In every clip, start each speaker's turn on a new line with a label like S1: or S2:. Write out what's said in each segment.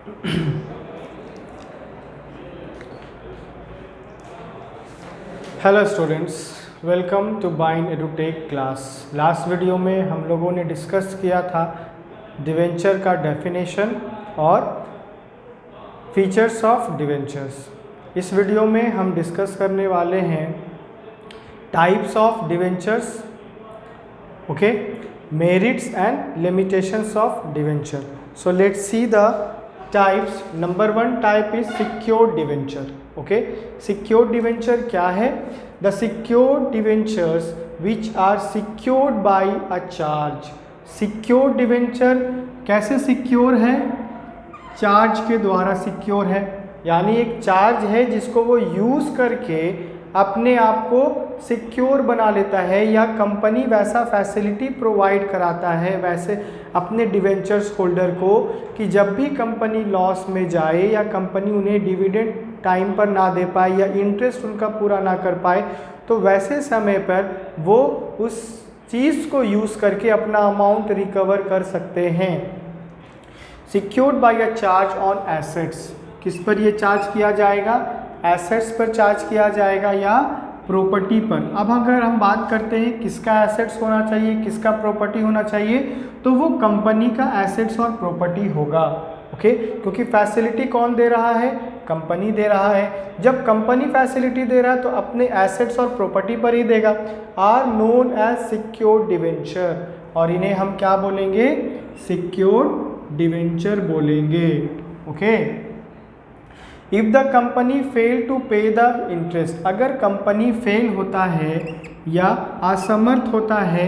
S1: Hello students, welcome to बाइन edutech class. Last video में हम लोगों ने डिस्कस किया था डिवेंचर का डेफिनेशन और फीचर्स ऑफ डिवेंचर्स। इस वीडियो में हम डिस्कस करने वाले हैं types of debentures, okay, merits and limitations of debenture. So let's see the types. Number 1 type is secured debenture. Okay, secured debenture क्या है? The secured debentures which are secured by a charge. Secured debenture कैसे secure है? Charge के द्वारा secure है, यानी एक charge है जिसको वो यूज़ करके अपने आप को सिक्योर बना लेता है, या कंपनी वैसा फैसिलिटी प्रोवाइड कराता है वैसे अपने डिवेंचर्स होल्डर को कि जब भी कंपनी लॉस में जाए या कंपनी उन्हें डिविडेंड टाइम पर ना दे पाए या इंटरेस्ट उनका पूरा ना कर पाए, तो वैसे समय पर वो उस चीज़ को यूज़ करके अपना अमाउंट रिकवर कर सकते हैं। Secured by a charge on assets. किस पर ये चार्ज किया जाएगा? एसेट्स पर चार्ज किया जाएगा या प्रॉपर्टी पर। अब अगर हम बात करते हैं किसका एसेट्स होना चाहिए, किसका प्रॉपर्टी होना चाहिए, तो वो कंपनी का एसेट्स और प्रॉपर्टी होगा। ओके, क्योंकि फैसिलिटी कौन दे रहा है? कंपनी दे रहा है। जब कंपनी फैसिलिटी दे रहा है तो अपने एसेट्स और प्रॉपर्टी पर ही देगा। Are known as secured debenture, और इन्हें हम क्या बोलेंगे? सिक्योर्ड डिवेंचर बोलेंगे। Okay, if the company fail to pay the interest, अगर कंपनी फेल होता है या असमर्थ होता है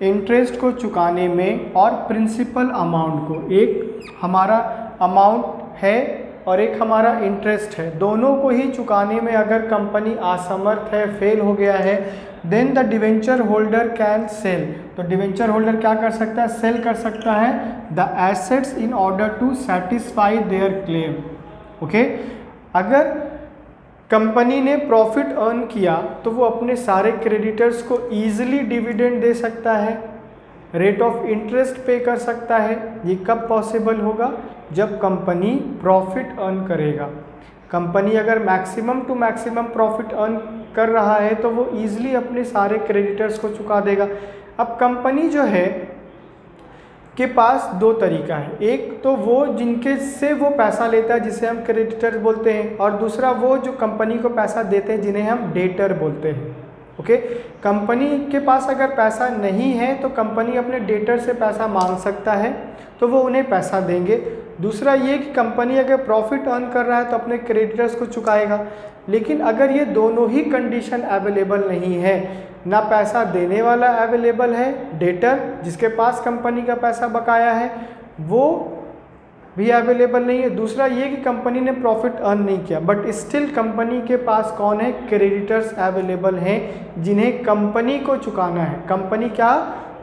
S1: इंटरेस्ट को चुकाने में और प्रिंसिपल अमाउंट को, एक हमारा अमाउंट है और एक हमारा इंटरेस्ट है, दोनों को ही चुकाने में अगर कंपनी असमर्थ है, फेल हो गया है, then the debenture holder can sell. तो डिवेंचर होल्डर क्या कर सकता है? सेल कर सकता है the assets in order to satisfy their claim. Okay, अगर कंपनी ने प्रॉफिट अर्न किया तो वो अपने सारे क्रेडिटर्स को ईजिली डिविडेंड दे सकता है, रेट ऑफ इंटरेस्ट पे कर सकता है। ये कब पॉसिबल होगा? जब कंपनी प्रॉफिट अर्न करेगा। कंपनी अगर maximum to maximum profit earn कर रहा है तो वो ईजिली अपने सारे क्रेडिटर्स को चुका देगा। अब कंपनी जो है के पास दो तरीका है, एक तो वो जिनके से वो पैसा लेता है जिसे हम क्रेडिटर बोलते हैं, और दूसरा वो जो कंपनी को पैसा देते हैं जिन्हें हम डेटर बोलते हैं। ओके, कंपनी के पास अगर पैसा नहीं है तो कंपनी अपने डेटर से पैसा मांग सकता है, तो वो उन्हें पैसा देंगे। दूसरा ये कि कंपनी अगर प्रॉफिट अर्न कर रहा है तो अपने क्रेडिटर्स को चुकाएगा। लेकिन अगर ये दोनों ही कंडीशन अवेलेबल नहीं है, ना पैसा देने वाला अवेलेबल है, डेटर जिसके पास कंपनी का पैसा बकाया है वो भी अवेलेबल नहीं है, दूसरा ये कि कंपनी ने प्रॉफिट अर्न नहीं किया, बट स्टिल कंपनी के पास कौन है? क्रेडिटर्स अवेलेबल हैं जिन्हें कंपनी को चुकाना है।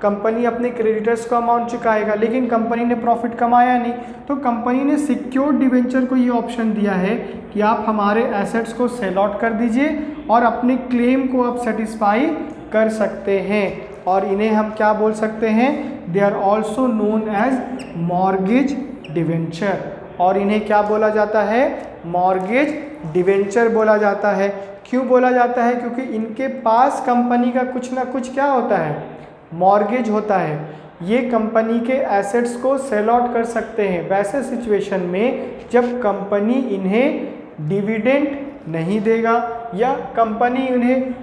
S1: कंपनी अपने क्रेडिटर्स को अमाउंट चुकाएगा, लेकिन कंपनी ने प्रॉफिट कमाया नहीं, तो कंपनी ने सिक्योर्ड डिवेंचर को ये ऑप्शन दिया है कि आप हमारे एसेट्स को सेल आउट कर दीजिए और अपने क्लेम को आप सेटिस्फाई कर सकते हैं। और इन्हें हम क्या बोल सकते हैं? They are also known as mortgage debenture. और इन्हें क्या बोला जाता है? मॉर्गेज डिवेंचर बोला जाता है। क्यों बोला जाता है? क्योंकि इनके पास कंपनी का कुछ ना कुछ क्या होता है? मॉर्गेज होता है। ये कंपनी के एसेट्स को सेल आउट कर सकते हैं वैसे सिचुएशन में जब कंपनी इन्हें डिविडेंड नहीं देगा या कंपनी उन्हें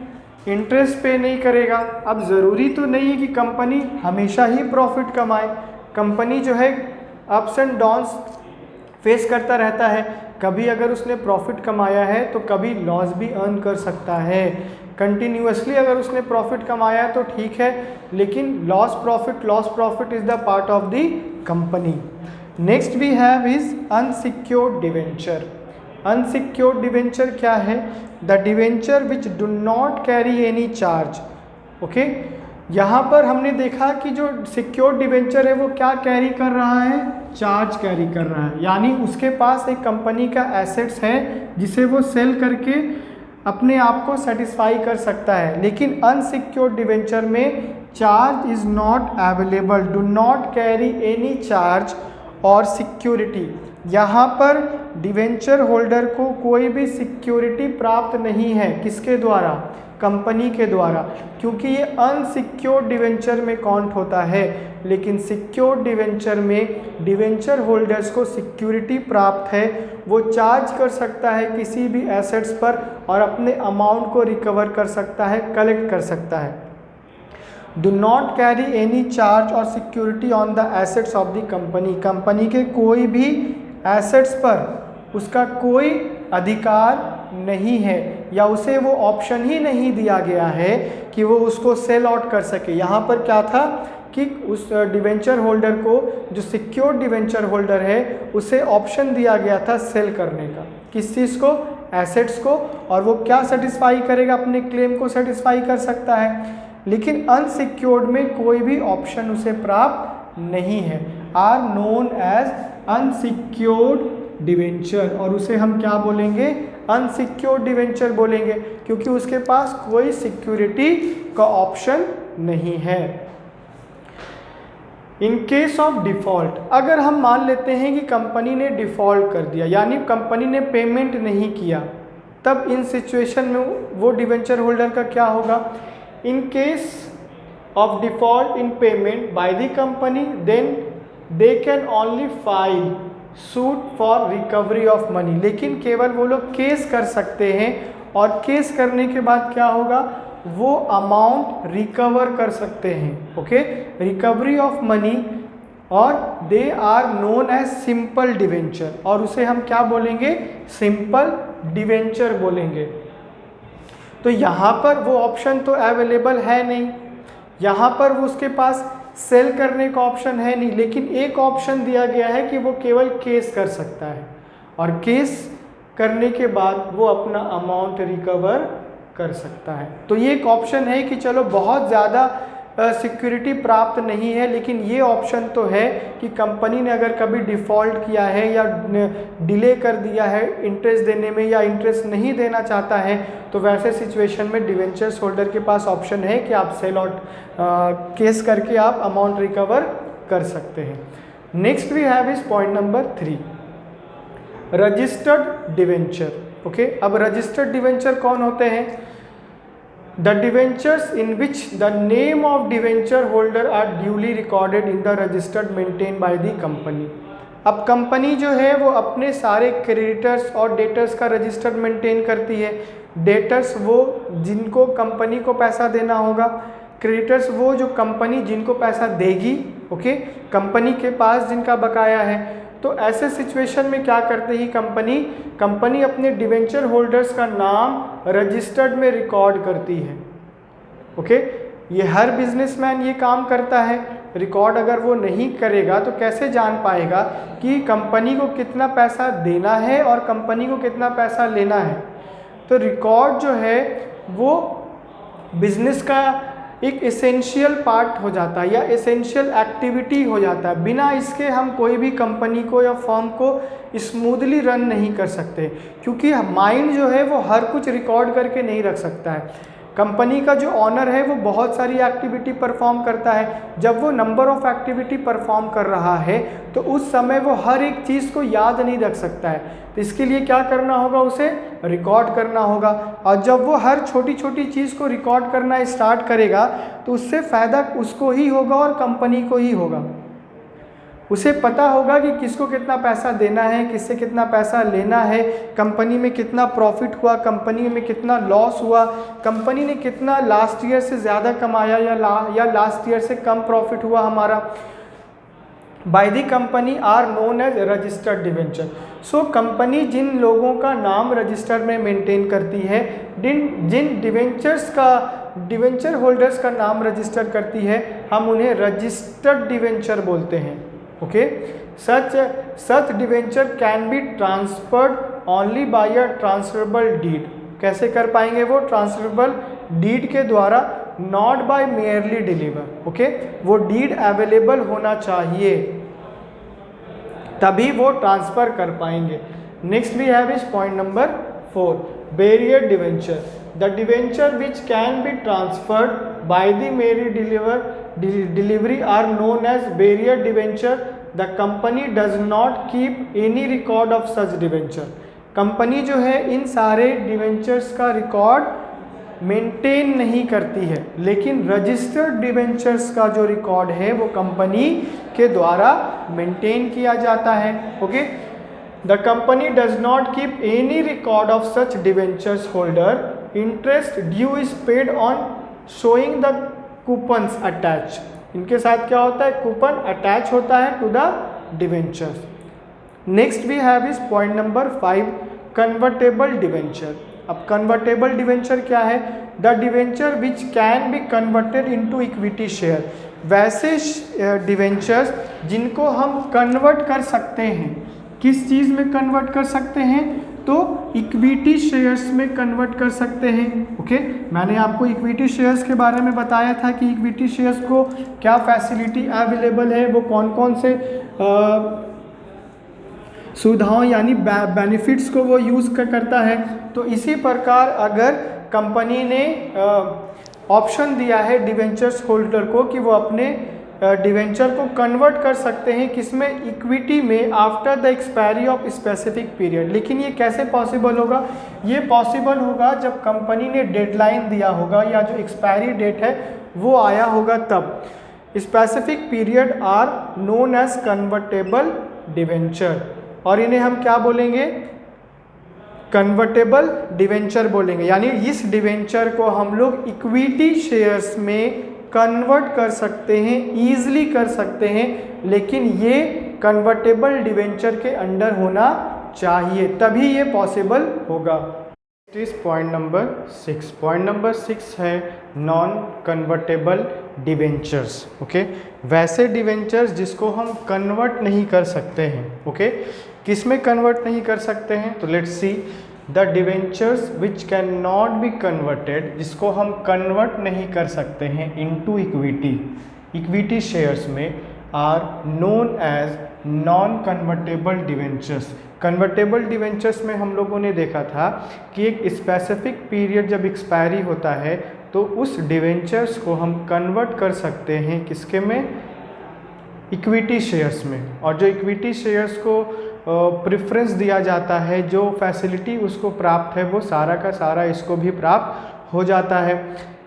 S1: इंटरेस्ट पे नहीं करेगा। अब ज़रूरी तो नहीं है कि कंपनी हमेशा ही प्रॉफिट कमाए। कंपनी जो है अप्स एंड डाउन्स फेस करता रहता है। कभी अगर उसने प्रॉफिट कमाया है तो कभी लॉस भी अर्न कर सकता है। कंटिन्यूसली अगर उसने प्रॉफिट कमाया है तो ठीक है, लेकिन loss profit is the part of the company. Next we have is unsecured debenture. Unsecured debenture क्या है? The debenture which do not carry any charge. Okay, यहाँ पर हमने देखा कि जो सिक्योर्ड डिवेंचर है वो क्या कैरी कर रहा है? चार्ज कैरी कर रहा है, यानी उसके पास एक कंपनी का एसेट्स है जिसे वो सेल करके अपने आप को सेटिस्फाई कर सकता है। लेकिन अनसिक्योर्ड डिवेंचर में charge is not available, do not carry any charge और सिक्योरिटी। यहाँ पर डिवेंचर होल्डर को कोई भी सिक्योरिटी प्राप्त नहीं है, किसके द्वारा? कंपनी के द्वारा, क्योंकि ये अनसिक्योर्ड डिवेंचर में काउंट होता है। लेकिन सिक्योर्ड डिवेंचर में डिवेंचर होल्डर्स को सिक्योरिटी प्राप्त है, वो चार्ज कर सकता है किसी भी एसेट्स पर और अपने अमाउंट को रिकवर कर सकता है, कलेक्ट कर सकता है। Do not carry any charge और security on the assets of the company. Company के कोई भी एसेट्स पर उसका कोई अधिकार नहीं है, या उसे वो ऑप्शन ही नहीं दिया गया है कि वो उसको सेल आउट कर सके। यहाँ पर क्या था कि उस डिवेंचर होल्डर को, जो सिक्योर्ड डिवेंचर होल्डर है, उसे ऑप्शन दिया गया था सेल करने का। किस चीज़ को? एसेट्स को। और वो क्या सेटिस्फाई करेगा? अपने क्लेम को सेटिस्फाई कर सकता है। लेकिन अनसिक्योर्ड में कोई भी ऑप्शन उसे प्राप्त नहीं है, are known as unsecured debenture. और उसे हम क्या बोलेंगे? अनसिक्योर्ड डिवेंचर बोलेंगे, क्योंकि उसके पास कोई सिक्योरिटी का ऑप्शन नहीं है। इन केस ऑफ डिफ़ॉल्ट, अगर हम मान लेते हैं कि कंपनी ने डिफ़ॉल्ट कर दिया, यानी कंपनी ने पेमेंट नहीं किया, तब इन सिचुएशन में वो डिवेंचर होल्डर का क्या होगा? In case of default in payment by the company, then they can only file suit for recovery of money. लेकिन केवल वो लोग केस कर सकते हैं, और केस करने के बाद क्या होगा? वो अमाउंट रिकवर कर सकते हैं। ओके, रिकवरी ऑफ मनी, और they are known as simple debenture. और उसे हम क्या बोलेंगे? सिंपल डिवेंचर बोलेंगे। तो यहाँ पर वो ऑप्शन तो अवेलेबल है नहीं, यहाँ पर वो उसके पास सेल करने का ऑप्शन है नहीं, लेकिन एक ऑप्शन दिया गया है कि वो केवल केस कर सकता है, और केस करने के बाद वो अपना अमाउंट रिकवर कर सकता है। तो ये एक ऑप्शन है कि चलो बहुत ज़्यादा सिक्योरिटी प्राप्त नहीं है, लेकिन ये ऑप्शन तो है कि कंपनी ने अगर कभी डिफ़ॉल्ट किया है या डिले कर दिया है इंटरेस्ट देने में, या इंटरेस्ट नहीं देना चाहता है, तो वैसे सिचुएशन में डिवेंचर्स होल्डर के पास ऑप्शन है कि आप सेल आउट केस करके आप अमाउंट रिकवर कर सकते हैं। Next we have is point number 3, registered debenture. Okay, अब रजिस्टर्ड डिवेंचर कौन होते हैं? The debentures in which the name of debenture holder are duly recorded in the registered maintained by the company। अब company जो है वो अपने सारे क्रेडिटर्स और डेटर्स का रजिस्टर मेंटेन करती है। डेटर्स वो जिनको कंपनी को पैसा देना होगा, क्रेडिटर्स वो जो कंपनी जिनको पैसा देगी। ओके, कंपनी के पास जिनका बकाया है। तो ऐसे सिचुएशन में क्या करते ही कंपनी अपने डिवेंचर होल्डर्स का नाम रजिस्टर्ड में रिकॉर्ड करती है। ओके, ये हर बिजनेसमैन ये काम करता है। रिकॉर्ड अगर वो नहीं करेगा तो कैसे जान पाएगा कि कंपनी को कितना पैसा देना है और कंपनी को कितना पैसा लेना है? तो रिकॉर्ड जो है वो बिजनेस का एक एसेंशियल पार्ट हो जाता है, या एसेंशियल एक्टिविटी हो जाता है। बिना इसके हम कोई भी कंपनी को या फर्म को स्मूथली रन नहीं कर सकते, क्योंकि माइंड जो है वो हर कुछ रिकॉर्ड करके नहीं रख सकता है। कंपनी का जो ऑनर है वो बहुत सारी एक्टिविटी परफॉर्म करता है। जब वो नंबर ऑफ एक्टिविटी परफॉर्म कर रहा है तो उस समय वो हर एक चीज़ को याद नहीं रख सकता है। तो इसके लिए क्या करना होगा? उसे रिकॉर्ड करना होगा। और जब वो हर छोटी छोटी चीज़ को रिकॉर्ड करना स्टार्ट करेगा तो उससे फ़ायदा उसको ही होगा और कंपनी को ही होगा। उसे पता होगा कि किसको कितना पैसा देना है, किससे कितना पैसा लेना है, कंपनी में कितना प्रॉफिट हुआ, कंपनी में कितना लॉस हुआ, कंपनी ने कितना लास्ट ईयर से ज़्यादा कमाया या लास्ट ईयर से कम प्रॉफिट हुआ हमारा। By the company are known as registered debenture. So company जिन लोगों का नाम रजिस्टर में मेंटेन करती है, जिन डिवेंचर होल्डर्स का नाम रजिस्टर करती है, हम उन्हें रजिस्टर्ड डिवेंचर बोलते हैं। Okay, such debenture can be transferred only by a transferable deed. कैसे कर पाएंगे वो? ट्रांसफरेबल डीड के द्वारा, not by merely deliver. Okay, वो डीड अवेलेबल होना चाहिए, तभी वो ट्रांसफर कर पाएंगे। Next we have is point number 4, bearer debenture. The debenture which can be transferred by the merely delivery are known as bearer debenture. The company does not keep any record of such debenture. Company जो है इन सारे debentures का record maintain नहीं करती है, लेकिन registered debentures का जो रिकॉर्ड है वो कंपनी के द्वारा मेंटेन किया जाता है। Okay, the company does not keep any record of such debentures holder, interest due is paid on showing the coupons attach. इनके साथ क्या होता है, कूपन अटैच होता है to the debentures. Next we have is point number 5, convertible debenture. अब convertible debenture क्या है, the debenture which can be converted into equity share. वैसे डिवेंचर्स जिनको हम कन्वर्ट कर सकते हैं, किस चीज़ में कन्वर्ट कर सकते हैं, तो इक्विटी शेयर्स में कन्वर्ट कर सकते हैं। ओके, मैंने आपको इक्विटी शेयर्स के बारे में बताया था कि इक्विटी शेयर्स को क्या फैसिलिटी अवेलेबल है, वो कौन कौन से सुविधाओं यानी बेनिफिट्स को वो यूज़ करता है। तो इसी प्रकार अगर कंपनी ने ऑप्शन दिया है डिवेंचर्स होल्डर को कि वो अपने डिवेंचर को कन्वर्ट कर सकते हैं किसमें, इक्विटी में, after the expiry of specific period. लेकिन ये कैसे पॉसिबल होगा, ये पॉसिबल होगा जब कंपनी ने डेडलाइन दिया होगा या जो एक्सपायरी डेट है वो आया होगा तब। Specific period are known as convertible debenture, और इन्हें हम क्या बोलेंगे, कन्वर्टेबल डिवेंचर बोलेंगे। यानी इस डिवेंचर को हम लोग इक्विटी शेयर्स में कन्वर्ट कर सकते हैं, ईजिली कर सकते हैं, लेकिन ये कन्वर्टेबल डिवेंचर के अंडर होना चाहिए, तभी ये पॉसिबल होगा। इस पॉइंट नंबर 6, पॉइंट नंबर 6 है नॉन कन्वर्टेबल डिवेंचर्स। ओके, वैसे डिवेंचर्स जिसको हम कन्वर्ट नहीं कर सकते हैं। ओके, किस में कन्वर्ट नहीं कर सकते हैं, तो let's see the debentures which can not be converted, जिसको हम कन्वर्ट नहीं कर सकते हैं इनटू इक्विटी, इक्विटी शेयर्स में, are known as non convertible debentures. Convertible debentures में हम लोगों ने देखा था कि एक स्पेसिफिक पीरियड जब एक्सपायरी होता है तो उस डिवेंचर्स को हम कन्वर्ट कर सकते हैं किसके में, इक्विटी शेयर्स में। और जो इक्विटी शेयर्स को प्रेफरेंस दिया जाता है, जो फैसिलिटी उसको प्राप्त है, वो सारा का सारा इसको भी प्राप्त हो जाता है।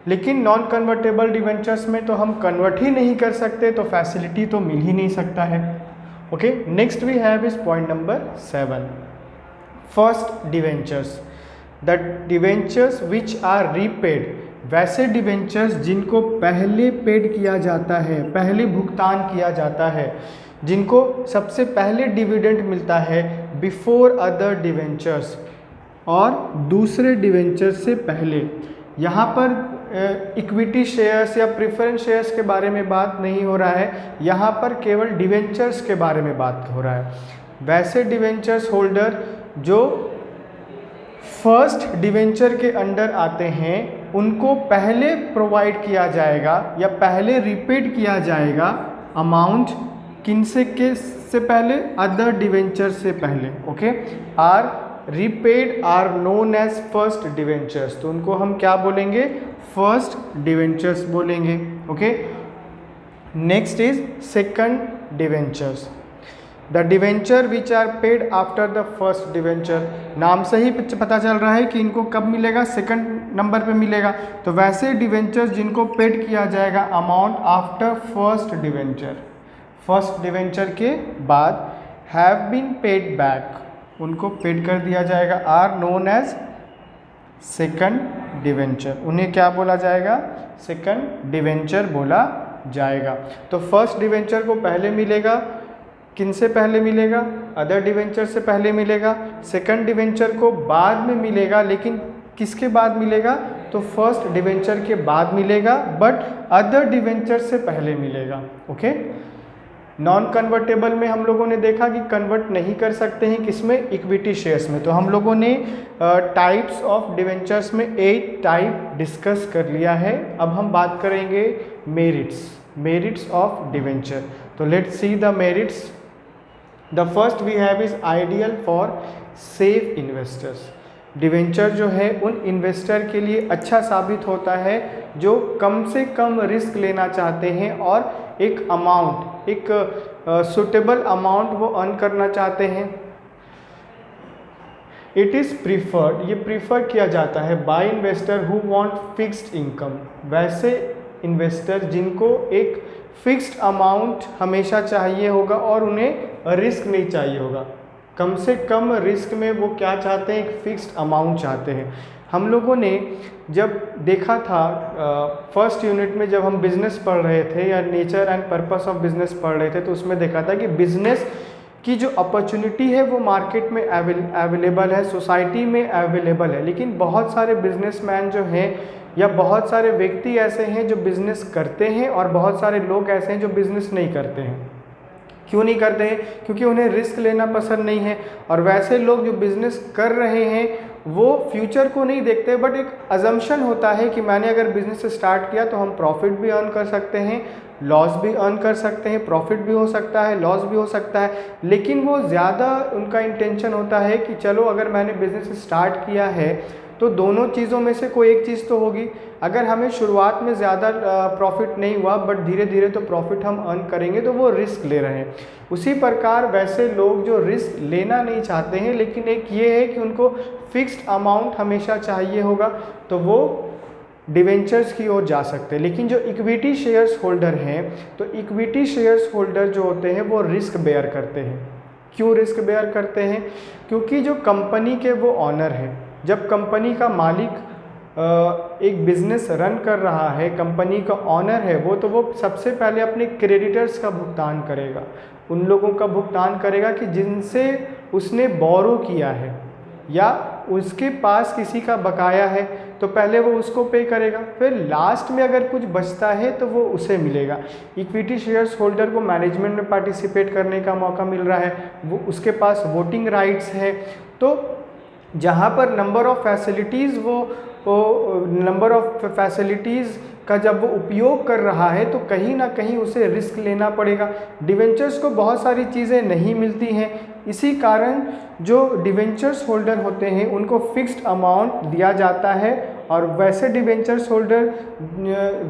S1: लेकिन नॉन कन्वर्टेबल डिवेंचर्स में तो हम कन्वर्ट ही नहीं कर सकते, तो फैसिलिटी तो मिल ही नहीं सकता है। Okay, next we have is point number 7, first debentures. The debentures which are repaid, वैसे डिवेंचर्स जिनको पहले पेड किया जाता है, पहले भुगतान किया जाता है, जिनको सबसे पहले डिविडेंड मिलता है बिफोर अदर डिवेंचर्स, और दूसरे डिवेंचर्स से पहले। यहाँ पर इक्विटी शेयर्स या प्रेफरेंस शेयर्स के बारे में बात नहीं हो रहा है, यहाँ पर केवल डिवेंचर्स के बारे में बात हो रहा है। वैसे डिवेंचर्स होल्डर जो फर्स्ट डिवेंचर के अंडर आते हैं, उनको पहले प्रोवाइड किया जाएगा या पहले रिपेड किया जाएगा अमाउंट, किनसे के से पहले, अदर डिवेंचर से पहले। Okay, are repaid are known as first debentures, तो उनको हम क्या बोलेंगे, फर्स्ट डिवेंचर्स बोलेंगे। Okay, next is second debentures. The debenture which are paid after the first debenture, नाम से ही पता चल रहा है कि इनको कब मिलेगा, सेकंड नंबर पे मिलेगा। तो वैसे डिवेंचर्स जिनको पेड किया जाएगा amount after first debenture, first debenture के बाद, हैव बीन पेड बैक, उनको पेड कर दिया जाएगा, are known as second debenture. उन्हें क्या बोला जाएगा, सेकंड डिवेंचर बोला जाएगा। तो फर्स्ट डिवेंचर को पहले मिलेगा, किन से पहले मिलेगा, अदर डिवेंचर से पहले मिलेगा। सेकंड डिवेंचर को बाद में मिलेगा, लेकिन किसके बाद मिलेगा, तो फर्स्ट डिवेंचर के बाद मिलेगा, बट अदर डिवेंचर से पहले मिलेगा। ओके, नॉन कन्वर्टेबल में हम लोगों ने देखा कि कन्वर्ट नहीं कर सकते हैं किसमें, इक्विटी शेयर्स में। तो हम लोगों ने टाइप्स ऑफ डिवेंचर्स में 8 टाइप डिस्कस कर लिया है। अब हम बात करेंगे मेरिट्स ऑफ डिवेंचर। तो let's see the merits. The first we have is ideal for safe investors. Debenture जो है उन इन्वेस्टर के लिए अच्छा साबित होता है जो कम से कम रिस्क लेना चाहते हैं और एक अमाउंट एक सुटेबल अमाउंट वो अर्न करना चाहते हैं। इट इज़ प्रीफर्ड, ये प्रीफर किया जाता है bye investor who want fixed income, वैसे इन्वेस्टर जिनको एक फिक्स्ड अमाउंट हमेशा चाहिए होगा और उन्हें रिस्क नहीं चाहिए होगा। कम से कम रिस्क में वो क्या चाहते हैं, एक फिक्स्ड अमाउंट चाहते हैं। हम लोगों ने जब देखा था फर्स्ट यूनिट में, जब हम बिज़नेस पढ़ रहे थे या nature and purpose of business पढ़ रहे थे, तो उसमें देखा था कि बिज़नेस की जो अपॉर्चुनिटी है वो मार्केट में अवेलेबल है, सोसाइटी में अवेलेबल है, लेकिन बहुत सारे बिजनेसमैन जो हैं या बहुत सारे व्यक्ति ऐसे हैं जो बिज़नेस करते हैं और बहुत सारे लोग ऐसे हैं जो बिज़नेस नहीं करते हैं। क्यों नहीं करते हैं? क्योंकि उन्हें रिस्क लेना पसंद नहीं है। और वैसे लोग जो बिज़नेस कर रहे हैं वो फ्यूचर को नहीं देखते, बट एक अजम्पशन होता है कि मैंने अगर बिज़नेस स्टार्ट किया तो हम प्रॉफिट भी अर्न कर सकते हैं, लॉस भी अर्न कर सकते हैं, प्रॉफिट भी हो सकता है, लॉस भी हो सकता है। लेकिन वो ज़्यादा उनका इंटेंशन होता है कि चलो अगर मैंने बिज़नेस स्टार्ट किया है तो दोनों चीज़ों में से कोई एक चीज़ तो होगी। अगर हमें शुरुआत में ज़्यादा प्रॉफिट नहीं हुआ बट धीरे धीरे तो प्रॉफिट हम अर्न करेंगे, तो वो रिस्क ले रहे हैं। उसी प्रकार वैसे लोग जो रिस्क लेना नहीं चाहते हैं, लेकिन एक ये है कि उनको फिक्स्ड अमाउंट हमेशा चाहिए होगा, तो वो डिवेंचर्स की ओर जा सकते हैं। लेकिन जो इक्विटी शेयर्स होल्डर हैं, तो इक्विटी शेयर्स होल्डर जो होते हैं वो रिस्क बेयर करते हैं। क्यों रिस्क बेयर करते हैं? क्योंकि जो कंपनी के वो ऑनर हैं, जब कंपनी का मालिक एक बिज़नेस रन कर रहा है, कंपनी का ऑनर है वो, तो वो सबसे पहले अपने क्रेडिटर्स का भुगतान करेगा, उन लोगों का भुगतान करेगा कि जिनसे उसने बोरो किया है या उसके पास किसी का बकाया है, तो पहले वो उसको पे करेगा, फिर लास्ट में अगर कुछ बचता है तो वो उसे मिलेगा। इक्विटी शेयर्स होल्डर को मैनेजमेंट में पार्टिसिपेट करने का मौका मिल रहा है, वो उसके पास वोटिंग राइट्स है। तो जहाँ पर number of facilities number of facilities का जब वो उपयोग कर रहा है तो कहीं ना कहीं उसे रिस्क लेना पड़ेगा। डिवेंचर्स को बहुत सारी चीज़ें नहीं मिलती हैं, इसी कारण जो डिवेंचर्स होल्डर होते हैं उनको फिक्स्ड अमाउंट दिया जाता है। और वैसे डिवेंचर्स होल्डर,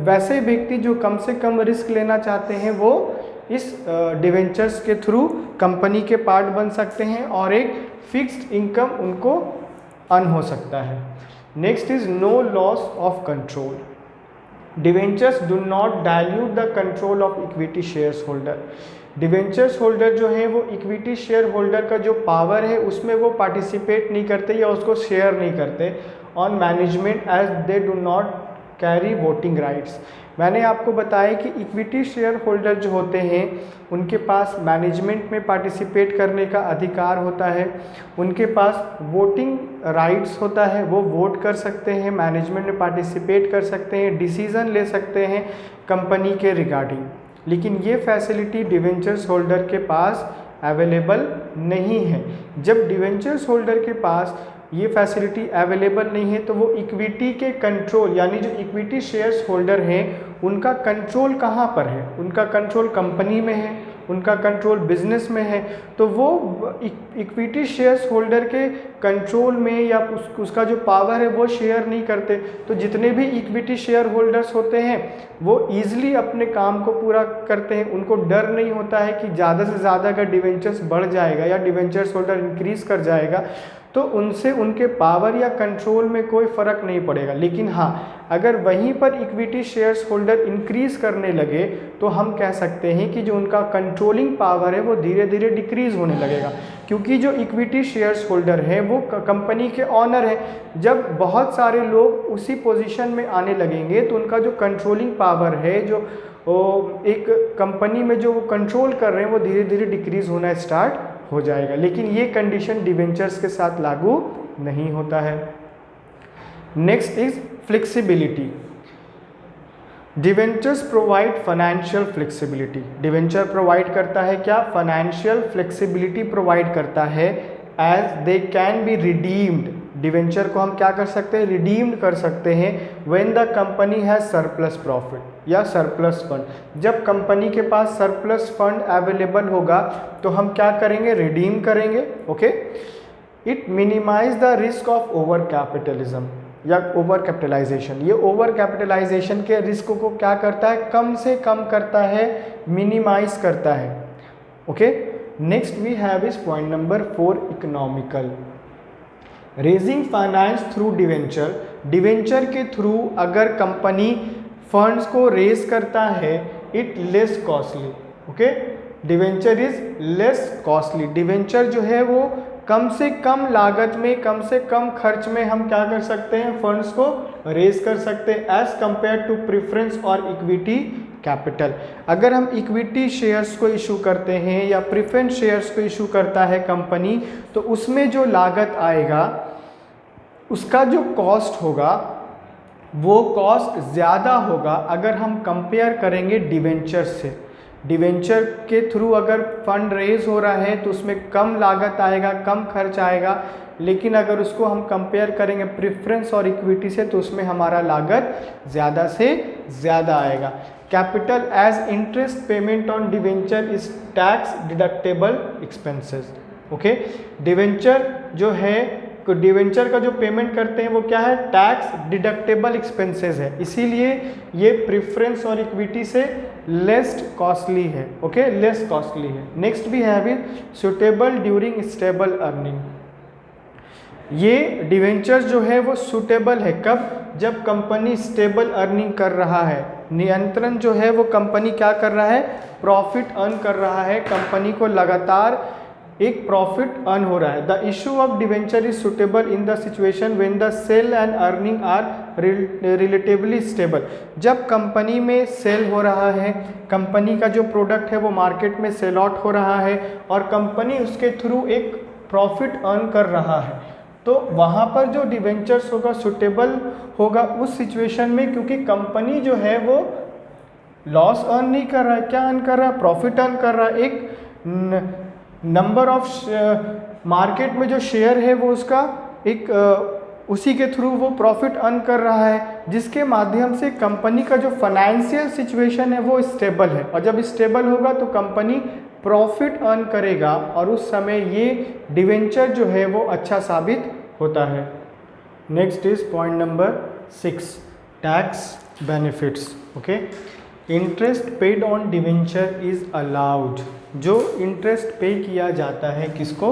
S1: वैसे व्यक्ति जो कम से कम रिस्क लेना चाहते हैं, वो इस डिवेंचर्स के थ्रू कंपनी के पार्ट बन सकते हैं और एक फिक्स्ड इनकम उनको अर्न हो सकता है। Next is no loss of control. Debentures do not dilute the control of equity shares holder. Debentures holder जो हैं वो इक्विटी शेयर होल्डर का जो पावर है उसमें वो पार्टिसिपेट नहीं करते या उसको शेयर नहीं करते on management, as they do not carry voting rights. मैंने आपको बताया कि इक्विटी शेयर होल्डर जो होते हैं उनके पास मैनेजमेंट में पार्टिसिपेट करने का अधिकार होता है, उनके पास वोटिंग राइट्स होता है, वो वोट कर सकते हैं, मैनेजमेंट में पार्टिसिपेट कर सकते हैं, डिसीज़न ले सकते हैं कंपनी के रिगार्डिंग। लेकिन ये फैसिलिटी डिवेंचर्स होल्डर के पास अवेलेबल नहीं है। जब डिवेंचर्स होल्डर के पास ये फैसिलिटी अवेलेबल नहीं है तो वो इक्विटी के कंट्रोल, यानी जो इक्विटी शेयर्स होल्डर हैं उनका कंट्रोल कहाँ पर है? उनका कंट्रोल कंपनी में है, उनका कंट्रोल बिजनेस में है। तो वो इक्विटी शेयर्स होल्डर के कंट्रोल में या उसका जो पावर है वो शेयर नहीं करते। तो जितने भी इक्विटी शेयर होल्डर्स होते हैं वो ईजिली अपने काम को पूरा करते हैं, उनको डर नहीं होता है कि ज़्यादा से ज़्यादा अगर डिवेंचर्स बढ़ जाएगा या डिवेंचर्स होल्डर इंक्रीज़ कर जाएगा तो उनसे उनके पावर या कंट्रोल में कोई फ़र्क नहीं पड़ेगा। लेकिन हाँ, अगर वहीं पर इक्विटी शेयर्स होल्डर इंक्रीज़ करने लगे तो हम कह सकते हैं कि जो उनका कंट्रोलिंग पावर है वो धीरे धीरे डिक्रीज़ होने लगेगा, क्योंकि जो इक्विटी शेयर्स होल्डर है वो कंपनी के ऑनर है। जब बहुत सारे लोग उसी पोजीशन में आने लगेंगे तो उनका जो कंट्रोलिंग पावर है, जो एक कंपनी में जो वो कंट्रोल कर रहे हैं, वो धीरे धीरे डिक्रीज़ होना स्टार्ट हो जाएगा। लेकिन ये कंडीशन डिवेंचर्स के साथ लागू नहीं होता है। Next is flexibility. Debentures provide financial flexibility. Debenture provide करता है क्या? फाइनेंशियल फ्लेक्सिबिलिटी प्रोवाइड करता है, as they can be redeemed. Debenture को हम क्या कर सकते हैं? रिडीम्ड कर सकते हैं when the company has surplus profit या सरप्लस फंड। जब कंपनी के पास सरप्लस फंड अवेलेबल होगा तो हम क्या करेंगे? रिडीम करेंगे। Okay, it minimise the risk of over capitalism. या ओवर कैपिटलाइजेशन। ये ओवर कैपिटलाइजेशन के रिस्क को क्या करता है, कम से कम करता है, मिनिमाइज करता है। Okay, next we have is point number 4, economical. Raising finance through debenture, debenture के थ्रू अगर कंपनी फंड्स को रेज करता है, it less costly. Okay, debenture is less costly. Debenture जो है वो कम से कम लागत में, कम से कम खर्च में हम क्या कर सकते हैं, फंड्स को रेज कर सकते हैं एज कंपेयर टू प्रेफरेंस और इक्विटी कैपिटल। अगर हम इक्विटी शेयर्स को इशू करते हैं या प्रेफरेंस शेयर्स को इशू करता है कंपनी, तो उसमें जो लागत आएगा, उसका जो कॉस्ट होगा, वो कॉस्ट ज़्यादा होगा अगर हम कंपेयर करेंगे डिवेंचर से। डिवेंचर के थ्रू अगर फंड रेज हो रहा है तो उसमें कम लागत आएगा, कम खर्च आएगा, लेकिन अगर उसको हम कंपेयर करेंगे प्रेफरेंस और इक्विटी से तो उसमें हमारा लागत ज़्यादा से ज़्यादा आएगा। Capital as interest payment on debenture is tax deductible expenses. Okay, debenture जो है, डिवेंचर का जो पेमेंट करते हैं वो क्या है, टैक्स डिडक्टेबल एक्सपेंसेस है, इसीलिए ये प्रेफरेंस और इक्विटी से लेस कॉस्टली है। ओके, लेस कॉस्टली है। नेक्स्ट भी have it suitable during stable earning. ये डिवेंचर जो है वो सुटेबल है कब, जब कंपनी स्टेबल अर्निंग कर रहा है। नियंत्रण जो है वो कंपनी क्या कर रहा है, प्रॉफिट अर्न कर रहा है, कंपनी को लगातार एक प्रॉफिट अर्न हो रहा है। The issue of debenture is suitable in the situation when the sale and earning are relatively stable. जब कंपनी में सेल हो रहा है, कंपनी का जो प्रोडक्ट है वो मार्केट में सेल आउट हो रहा है और कंपनी उसके थ्रू एक प्रॉफिट अर्न कर रहा है, तो वहाँ पर जो डिवेंचर्स होगा सुटेबल होगा उस सिचुएशन में, क्योंकि कंपनी जो है वो लॉस अर्न नहीं कर रहा है, क्या अर्न कर रहा है, प्रॉफिट अर्न कर रहा है। एक नंबर ऑफ मार्केट में जो शेयर है वो उसका एक उसी के थ्रू वो प्रॉफिट अर्न कर रहा है, जिसके माध्यम से कंपनी का जो फाइनेंशियल सिचुएशन है वो स्टेबल है, और जब स्टेबल होगा तो कंपनी प्रॉफिट अर्न करेगा और उस समय ये डिवेंचर जो है वो अच्छा साबित होता है। Next is point number 6, tax benefits. Okay, interest paid on debenture is allowed. जो इंटरेस्ट पे किया जाता है किसको,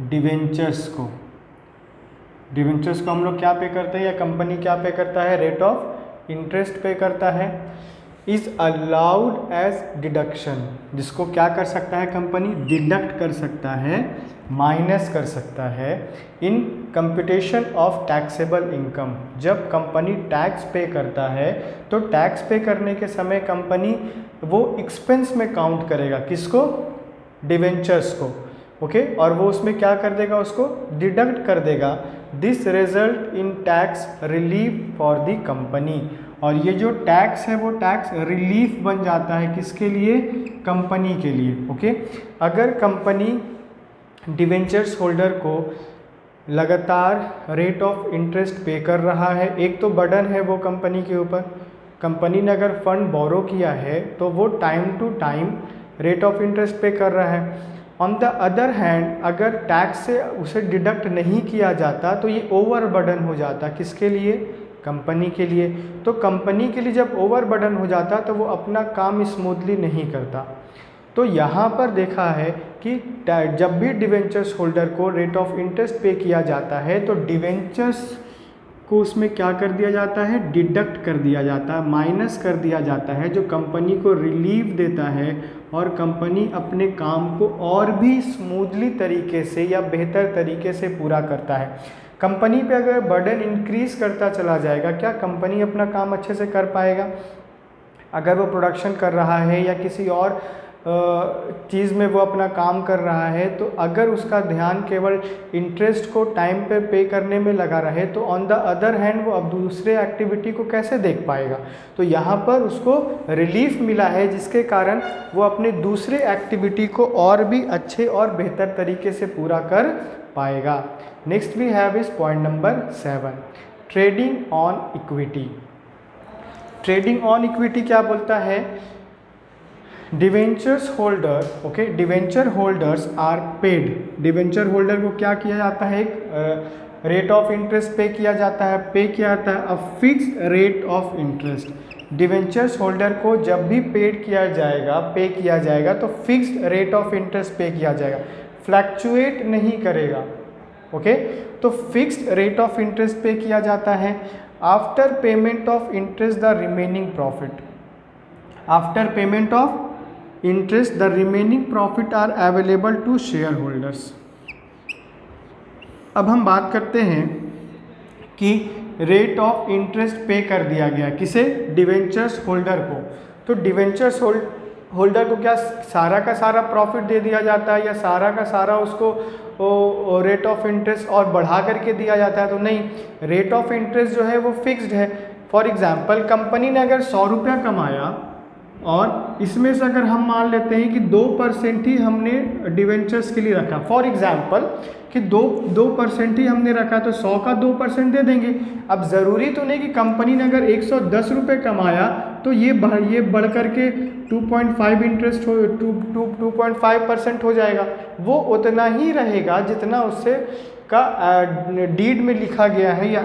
S1: डिवेंचर्स को। डिवेंचर्स को हम लोग क्या पे करते हैं या कंपनी क्या पे करता है, रेट ऑफ इंटरेस्ट पे करता है, इज अलाउड एज डिडक्शन। जिसको क्या कर सकता है कंपनी, डिडक्ट कर सकता है, माइनस कर सकता है इन कंप्यूटेशन ऑफ टैक्सेबल इनकम। जब कंपनी टैक्स पे करता है तो टैक्स पे करने के समय कंपनी वो एक्सपेंस में काउंट करेगा, किसको, डिवेंचर्स को। ओके, और वो उसमें क्या कर देगा, उसको डिडक्ट कर देगा। This result in tax relief for the company. और ये जो टैक्स है वो टैक्स रिलीफ बन जाता है किसके लिए, कंपनी के लिए। ओके, अगर कंपनी डिवेंचर्स होल्डर को लगातार रेट ऑफ इंटरेस्ट पे कर रहा है, एक तो बर्डन है वो कंपनी के ऊपर। कंपनी ने अगर फंड बोरो किया है तो वो time to time rate of interest pay कर रहा है। ऑन द अदर हैंड अगर टैक्स से उसे डिडक्ट नहीं किया जाता तो ये ओवर बर्डन हो जाता, किसके लिए, कंपनी के लिए। तो कंपनी के लिए जब ओवर बर्डन हो जाता तो वो अपना काम स्मूथली नहीं करता। तो यहाँ पर देखा है कि जब भी डिवेंचर्स होल्डर को रेट ऑफ इंटरेस्ट पे किया जाता है तो डिवेंचर्स को उसमें क्या कर दिया जाता है, डिडक्ट कर दिया जाता है, माइनस कर दिया जाता है, जो कंपनी को रिलीफ देता है और कंपनी अपने काम को और भी स्मूथली तरीके से या बेहतर तरीके से पूरा करता है। कंपनी पे अगर बर्डन इंक्रीज करता चला जाएगा, क्या कंपनी अपना काम अच्छे से कर पाएगा। अगर वो प्रोडक्शन कर रहा है या किसी और चीज़ में वो अपना काम कर रहा है, तो अगर उसका ध्यान केवल इंटरेस्ट को टाइम पे पे करने में लगा रहे तो ऑन द अदर हैंड वो अब दूसरे एक्टिविटी को कैसे देख पाएगा। तो यहाँ पर उसको रिलीफ मिला है जिसके कारण वो अपने दूसरे एक्टिविटी को और भी अच्छे और बेहतर तरीके से पूरा कर पाएगा। Next we have is point number 7, trading on equity. Trading on equity क्या बोलता है, debentures holder, okay, debenture holders are paid. Debenture holder को क्या किया जाता है, एक रेट ऑफ इंटरेस्ट पे किया जाता है, पे किया जाता है a fixed rate of interest. Debentures holder को जब भी पेड किया जाएगा, पे किया जाएगा तो फिक्स्ड रेट ऑफ इंटरेस्ट पे किया जाएगा, फ्लैक्चुएट नहीं करेगा। ओके, तो फिक्स्ड रेट ऑफ इंटरेस्ट पे किया जाता है। After payment of interest the remaining profit, after payment of interest the remaining profit are available to share holders. अब हम बात करते हैं कि रेट ऑफ इंटरेस्ट पे कर दिया गया किसे, डिवेंचर्स होल्डर को। तो डिवेंचर्स होल्डर को क्या सारा का सारा प्रॉफिट दे दिया जाता है या सारा का सारा उसको रेट ऑफ इंटरेस्ट और बढ़ा करके दिया जाता है? तो नहीं, रेट ऑफ इंटरेस्ट जो है वो फिक्स्ड है। फॉर एग्जांपल कंपनी ने अगर 100 रुपया कमाया और इसमें से अगर हम मान लेते हैं कि 2% ही हमने डिवेंचर्स के लिए रखा, फॉर एग्जांपल कि 2% ही हमने रखा, तो 100 का 2% दे देंगे। अब ज़रूरी तो नहीं कि कंपनी ने अगर 110 रुपये कमाया तो ये बढ़ करके 2.5 इंटरेस्ट हो 2.5% हो जाएगा। वो उतना ही रहेगा जितना उससे का डीड में लिखा गया है या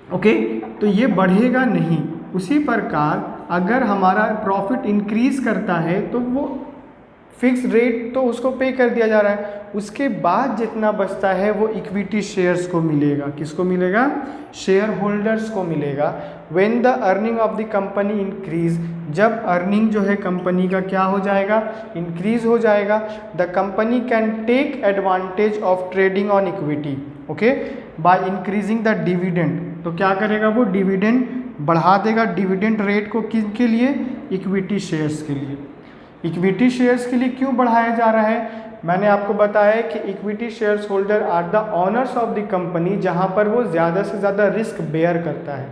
S1: ओके, तो ये बढ़ेगा नहीं। उसी प्रकार अगर हमारा प्रॉफिट इंक्रीज करता है तो वो फिक्स रेट तो उसको पे कर दिया जा रहा है, उसके बाद जितना बचता है वो इक्विटी शेयर्स को मिलेगा। किसको मिलेगा? शेयर होल्डर्स को मिलेगा। When the earning of the company increase, जब अर्निंग जो है कंपनी का क्या हो जाएगा? इंक्रीज हो जाएगा। The company can take advantage of trading on equity, okay, by increasing the dividend. तो क्या करेगा वो? डिविडेंड बढ़ा देगा। डिविडेंड रेट को किसके लिए? इक्विटी शेयर्स के लिए। इक्विटी शेयर्स के लिए क्यों बढ़ाया जा रहा है? मैंने आपको बताया कि equity shares holder are the owners of the company, जहां पर वो ज़्यादा से ज़्यादा रिस्क बेयर करता है।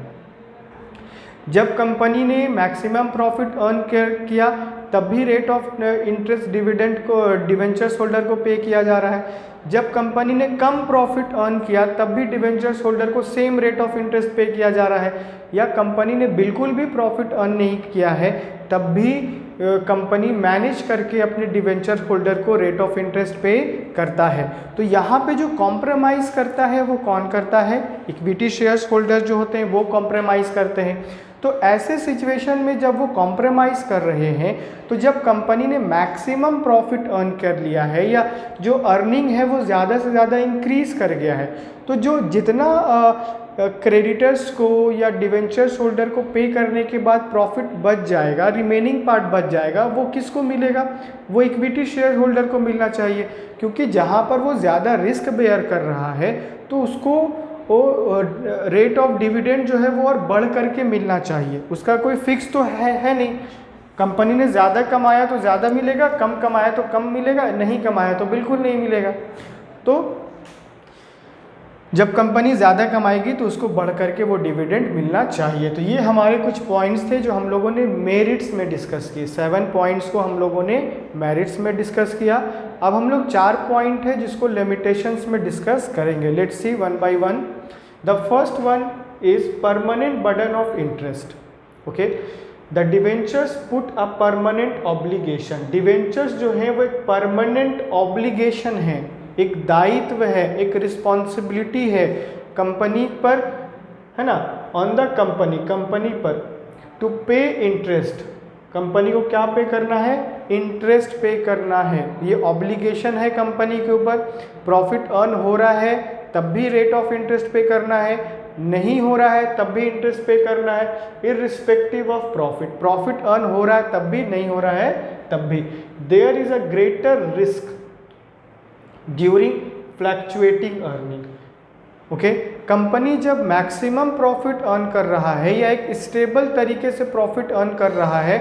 S1: जब कंपनी ने मैक्सिमम प्रॉफिट अर्न किया तब भी रेट ऑफ इंटरेस्ट डिविडेंड को डिवेंचर्स होल्डर को पे किया जा रहा है। जब कंपनी ने कम प्रॉफिट अर्न किया तब भी डिवेंचर्स होल्डर को सेम रेट ऑफ इंटरेस्ट पे किया जा रहा है। या कंपनी ने बिल्कुल भी प्रॉफिट अर्न नहीं किया है तब भी कंपनी मैनेज करके अपने डिवेंचर होल्डर को रेट ऑफ इंटरेस्ट पे करता है। तो यहाँ पे जो कॉम्प्रोमाइज़ करता है वो कौन करता है? इक्विटी शेयर्स होल्डर जो होते हैं वो कॉम्प्रोमाइज़ करते हैं। तो ऐसे सिचुएशन में जब वो कॉम्प्रोमाइज़ कर रहे हैं, तो जब कंपनी ने मैक्सिमम प्रॉफिट अर्न कर लिया है या जो अर्निंग है वो ज़्यादा से ज़्यादा इंक्रीज़ कर गया है, तो जो जितना क्रेडिटर्स को या डिवेंचर्स होल्डर को पे करने के बाद प्रॉफिट बच जाएगा, रिमेनिंग पार्ट बच जाएगा, वो किसको मिलेगा? वो इक्विटी शेयर होल्डर को मिलना चाहिए। क्योंकि जहाँ पर वो ज़्यादा रिस्क बेयर कर रहा है तो उसको वो रेट ऑफ डिविडेंड जो है वो और बढ़ करके मिलना चाहिए। उसका कोई फिक्स तो है नहीं। कंपनी ने ज़्यादा कमाया तो ज़्यादा मिलेगा, कम कमाया तो कम मिलेगा, नहीं कमाया तो बिल्कुल नहीं मिलेगा। तो जब कंपनी ज़्यादा कमाएगी तो उसको बढ़ करके वो डिविडेंड मिलना चाहिए। तो ये हमारे कुछ पॉइंट्स थे जो हम लोगों ने मेरिट्स में डिस्कस किए। 7 पॉइंट्स को हम लोगों ने मेरिट्स में डिस्कस किया। अब हम लोग 4 पॉइंट है जिसको लिमिटेशंस में डिस्कस करेंगे। Let's see one by one. The first one is permanent burden of interest. Okay, the debentures put a permanent obligation. Debentures जो है वो एक परमानेंट ऑब्लिगेशन है, एक दायित्व है, एक रिस्पॉन्सिबिलिटी है कंपनी पर, है ना, ऑन द कंपनी, कंपनी पर टू पे इंटरेस्ट। कंपनी को क्या पे करना है? इंटरेस्ट पे करना है। ये ऑब्लिगेशन है कंपनी के ऊपर। प्रॉफिट अर्न हो रहा है तब भी रेट ऑफ इंटरेस्ट पे करना है, नहीं हो रहा है तब भी इंटरेस्ट पे करना है, irrespective of profit. Profit earn हो रहा है तब भी, नहीं हो रहा है तब भी। There is a greater risk during fluctuating earning. Okay, company जब मैक्सिमम प्रॉफिट अर्न कर रहा है या एक स्टेबल तरीके से प्रॉफिट अर्न कर रहा है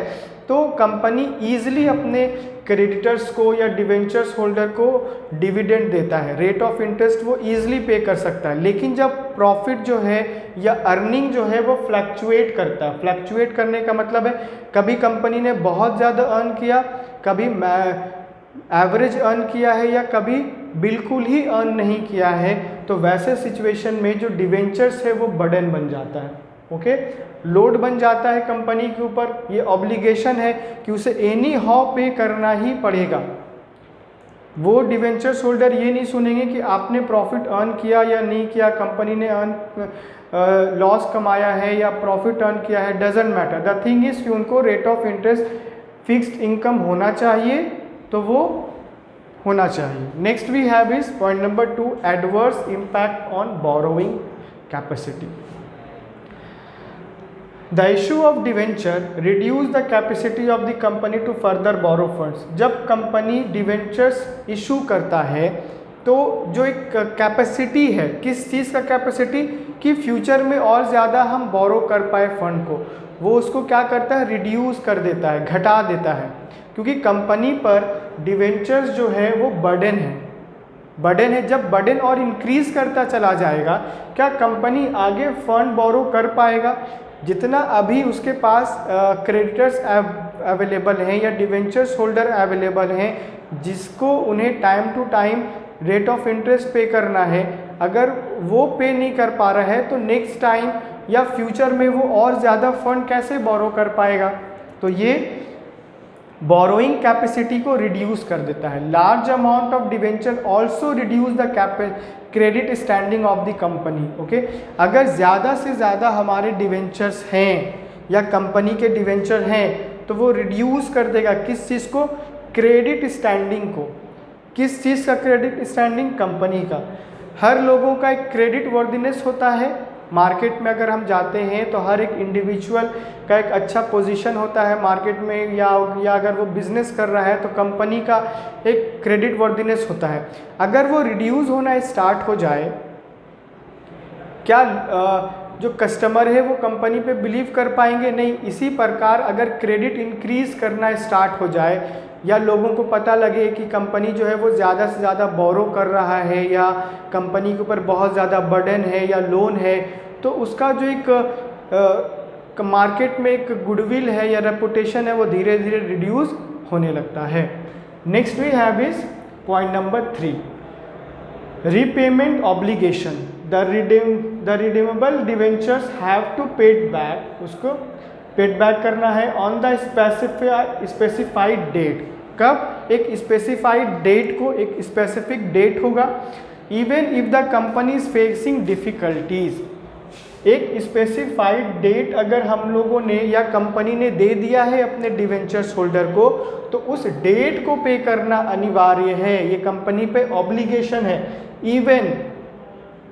S1: तो कंपनी ईजिली अपने क्रेडिटर्स को या डिवेंचर्स होल्डर को डिविडेंड देता है, रेट ऑफ इंटरेस्ट वो ईजिली पे कर सकता है। लेकिन जब प्रॉफिट जो है या अर्निंग जो है वो फ्लैक्चुएट करता है, फ्लैक्चुएट करने का मतलब है कभी कंपनी ने बहुत ज़्यादा अर्न किया, कभी एवरेज अर्न किया है या कभी बिल्कुल ही अर्न नहीं किया है, तो वैसे सिचुएशन में जो डिवेंचर्स है वो बर्डन बन जाता है। ओके, लोड बन जाता है कंपनी के ऊपर। ये ऑब्लिगेशन है कि उसे एनी हाउ पे करना ही पड़ेगा। वो डिवेंचर्स होल्डर ये नहीं सुनेंगे कि आपने प्रॉफिट अर्न किया या नहीं किया, कंपनी ने लॉस कमाया है या प्रॉफिट अर्न किया है, doesn't matter. The thing is कि उनको rate of interest fixed income होना चाहिए, तो वो होना चाहिए। Next we have is point number 2, adverse impact on borrowing capacity. The issue of debenture reduce the capacity of the company to further borrow funds. जब company debentures issue करता है तो जो एक कैपेसिटी है, किस चीज़ का कैपेसिटी, कि फ्यूचर में और ज़्यादा हम बोरो कर पाए फंड को, वो उसको क्या करता है, रिड्यूस कर देता है, घटा देता है। क्योंकि कंपनी पर डिवेंचर्स जो है वो बर्डन है। जब बर्डन और इंक्रीज करता चला जाएगा, क्या कंपनी आगे फंड बोरो कर पाएगा? जितना अभी उसके पास क्रेडिटर्स अवेलेबल हैं या डिवेंचर्स होल्डर अवेलेबल हैं, जिसको उन्हें time to time rate of interest pay करना है, अगर वो पे नहीं कर पा रहा है तो नेक्स्ट टाइम या फ्यूचर में वो और ज़्यादा फंड कैसे बोरो कर पाएगा? तो ये बोरोइंग कैपेसिटी को रिड्यूस कर देता है। Large amount of debenture also reduce the credit standing of the company. Okay, अगर ज़्यादा से ज़्यादा हमारे डिवेंचर्स हैं या कंपनी के डिवेंचर हैं तो वो रिड्यूस कर देगा किस चीज़ को, क्रेडिट स्टैंडिंग को। किस चीज़ का क्रेडिट स्टैंडिंग? कंपनी का। हर लोगों का एक क्रेडिट वर्दीनेस होता है। मार्केट में अगर हम जाते हैं तो हर एक इंडिविजुअल का एक अच्छा पोजीशन होता है मार्केट में, या अगर वो बिजनेस कर रहा है तो कंपनी का एक क्रेडिट वर्दीनेस होता है। अगर वो रिड्यूस होना स्टार्ट हो जाए, क्या जो कस्टमर है वो कंपनी पे बिलीव कर पाएंगे? नहीं। इसी प्रकार अगर क्रेडिट इंक्रीज करना स्टार्ट हो जाए या लोगों को पता लगे कि कंपनी जो है वो ज़्यादा से ज़्यादा बोरो कर रहा है या कंपनी के ऊपर बहुत ज़्यादा बर्डन है या लोन है, तो उसका जो एक मार्केट में एक गुडविल है या रेपुटेशन है वो धीरे धीरे रिड्यूस होने लगता है। Next we have is point number 3, repayment obligation. The redeemable debentures have to paid back, उसको पेड बैक करना है ऑन द स्पेसिफाइड डेट। कब? एक स्पेसिफाइड डेट को, एक स्पेसिफिक डेट होगा। Even if the company is facing difficulties, एक specified date अगर हम लोगों ने या कंपनी ने दे दिया है अपने डिवेंचर्स होल्डर को, तो उस डेट को पे करना अनिवार्य है। ये कंपनी पे ऑब्लिगेशन है। इवन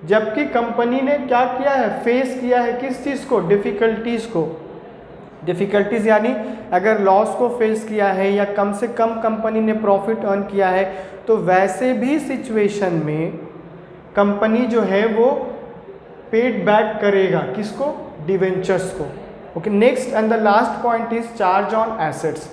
S1: जबकि कंपनी ने क्या किया है, फेस किया है किस चीज़ को, डिफ़िकल्टीज़ को। डिफ़िकल्टीज़ यानी अगर लॉस को फेस किया है या कम से कम कंपनी ने प्रॉफिट अर्न किया है, तो वैसे भी सिचुएशन में कंपनी जो है वो पेड बैक करेगा किसको, डिवेंचर्स को। Okay, next and the last point is charge on assets.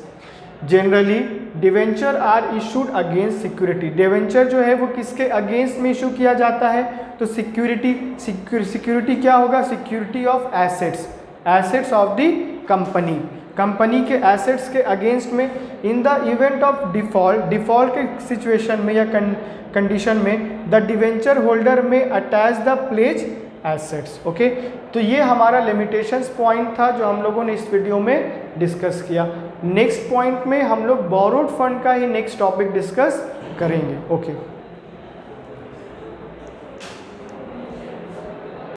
S1: Generally debenture are issued against security. Debenture जो है वो किसके अगेंस्ट में इशू किया जाता है, तो सिक्योरिटी क्या होगा, security of assets, assets of the company, company के एसेट्स के अगेंस्ट में। In the event of default के सिचुएशन में या कंडीशन में the debenture holder may attach the pledge assets. Okay, तो ये हमारा लिमिटेशंस पॉइंट था जो हम लोगों ने इस वीडियो में डिस्कस किया। नेक्स्ट पॉइंट में हम लोग बोरोड फंड का ही नेक्स्ट टॉपिक डिस्कस करेंगे। ओके।